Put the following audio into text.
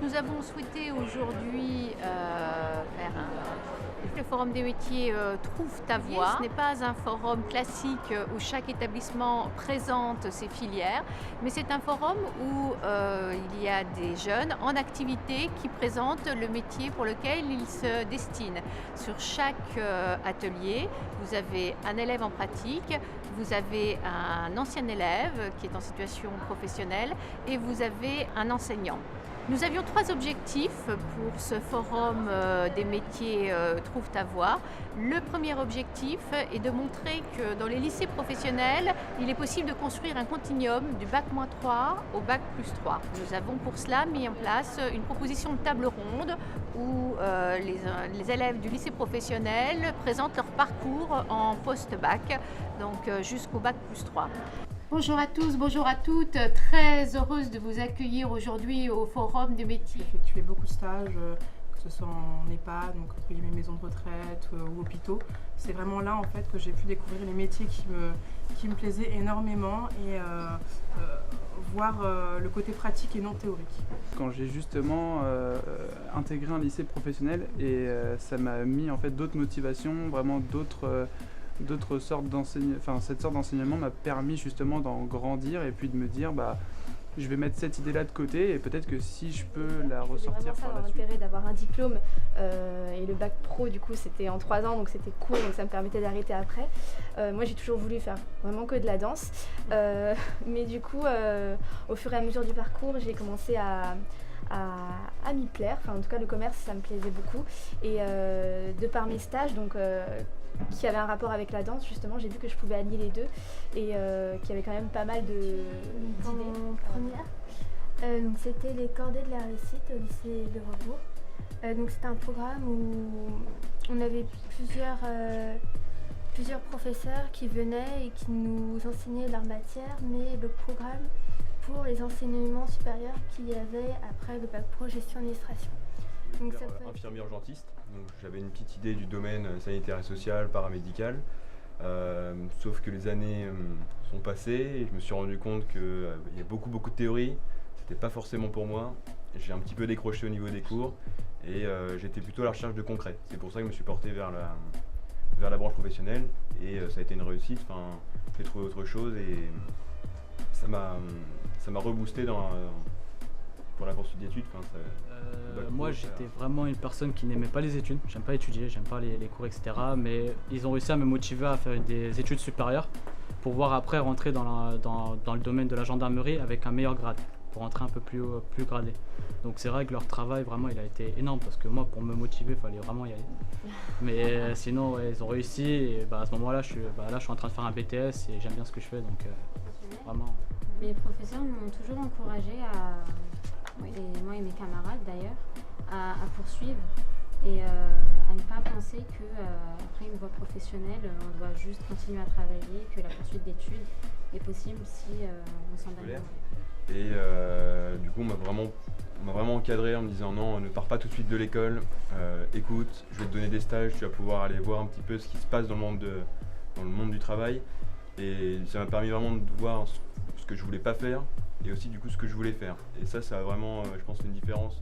Nous avons souhaité aujourd'hui faire le Forum des métiers Trouve ta voie. Ce n'est pas un forum classique où chaque établissement présente ses filières, mais c'est un forum où il y a des jeunes en activité qui présentent le métier pour lequel ils se destinent. Sur chaque atelier, vous avez un élève en pratique, vous avez un ancien élève qui est en situation professionnelle et vous avez un enseignant. Nous avions 3 objectifs pour ce forum des métiers Trouve ta voie. Le premier objectif est de montrer que dans les lycées professionnels, il est possible de construire un continuum du bac-3 au bac+3. Nous avons pour cela mis en place une proposition de table ronde où les élèves du lycée professionnel présentent leur parcours en post-bac, donc jusqu'au bac+3. Bonjour à tous, bonjour à toutes. Très heureuse de vous accueillir aujourd'hui au Forum des métiers. J'ai effectué beaucoup de stages, que ce soit en EHPAD, donc entre guillemets maisons de retraite ou hôpitaux. C'est vraiment là en fait que j'ai pu découvrir les métiers qui me plaisaient énormément et voir le côté pratique et non théorique. Quand j'ai justement intégré un lycée professionnel et ça m'a mis en fait d'autres motivations, vraiment d'autres sortes d'enseignements, enfin cette sorte d'enseignement m'a permis justement d'en grandir et puis de me dire je vais mettre cette idée-là de côté et peut-être que si je peux la ressortir par la suite. L'intérêt d'avoir un diplôme et le bac pro du coup c'était en 3 ans donc c'était court donc ça me permettait d'arrêter après. Moi j'ai toujours voulu faire vraiment que de la danse mais du coup au fur et à mesure du parcours j'ai commencé à m'y plaire, enfin en tout cas le commerce ça me plaisait beaucoup et de par mes stages donc qui avait un rapport avec la danse justement, j'ai vu que je pouvais allier les deux et qu'il y avait quand même pas mal d'idées. En première, donc c'était les cordées de la réussite au lycée de Rebourg. Donc c'était un programme où on avait plusieurs professeurs qui venaient et qui nous enseignaient leur matière, mais le programme pour les enseignements supérieurs qu'il y avait après le bac pro gestion administration. Donc ça peut... Infirmier urgentiste, donc j'avais une petite idée du domaine sanitaire et social, paramédical, sauf que les années sont passées et je me suis rendu compte qu'il y a beaucoup de théorie, c'était pas forcément pour moi, j'ai un petit peu décroché au niveau des cours et j'étais plutôt à la recherche de concret. C'est pour ça que je me suis porté vers la branche professionnelle et ça a été une réussite, j'ai trouvé autre chose et ça m'a reboosté pour la poursuite d'études. Moi j'étais vraiment une personne qui n'aimait pas les études, j'aime pas étudier, j'aime pas les cours etc. Mais ils ont réussi à me motiver à faire des études supérieures pour pouvoir après rentrer dans le domaine de la gendarmerie avec un meilleur grade, pour rentrer un peu plus gradé. Donc c'est vrai que leur travail vraiment il a été énorme parce que moi pour me motiver il fallait vraiment y aller. Mais sinon ouais, ils ont réussi et à ce moment-là je suis en train de faire un BTS et j'aime bien ce que je fais donc vraiment. Les professeurs m'ont toujours encouragé et moi et mes camarades d'ailleurs, à poursuivre et à ne pas penser qu'après une voie professionnelle, on doit juste continuer à travailler, que la poursuite d'études est possible si on s'en donne. Et du coup, on m'a vraiment encadré en me disant non, ne pars pas tout de suite de l'école, écoute, je vais te donner des stages, tu vas pouvoir aller voir un petit peu ce qui se passe dans le monde du travail. Et ça m'a permis vraiment de voir ce que je voulais pas faire et aussi du coup ce que je voulais faire. Et ça a vraiment, je pense, une différence.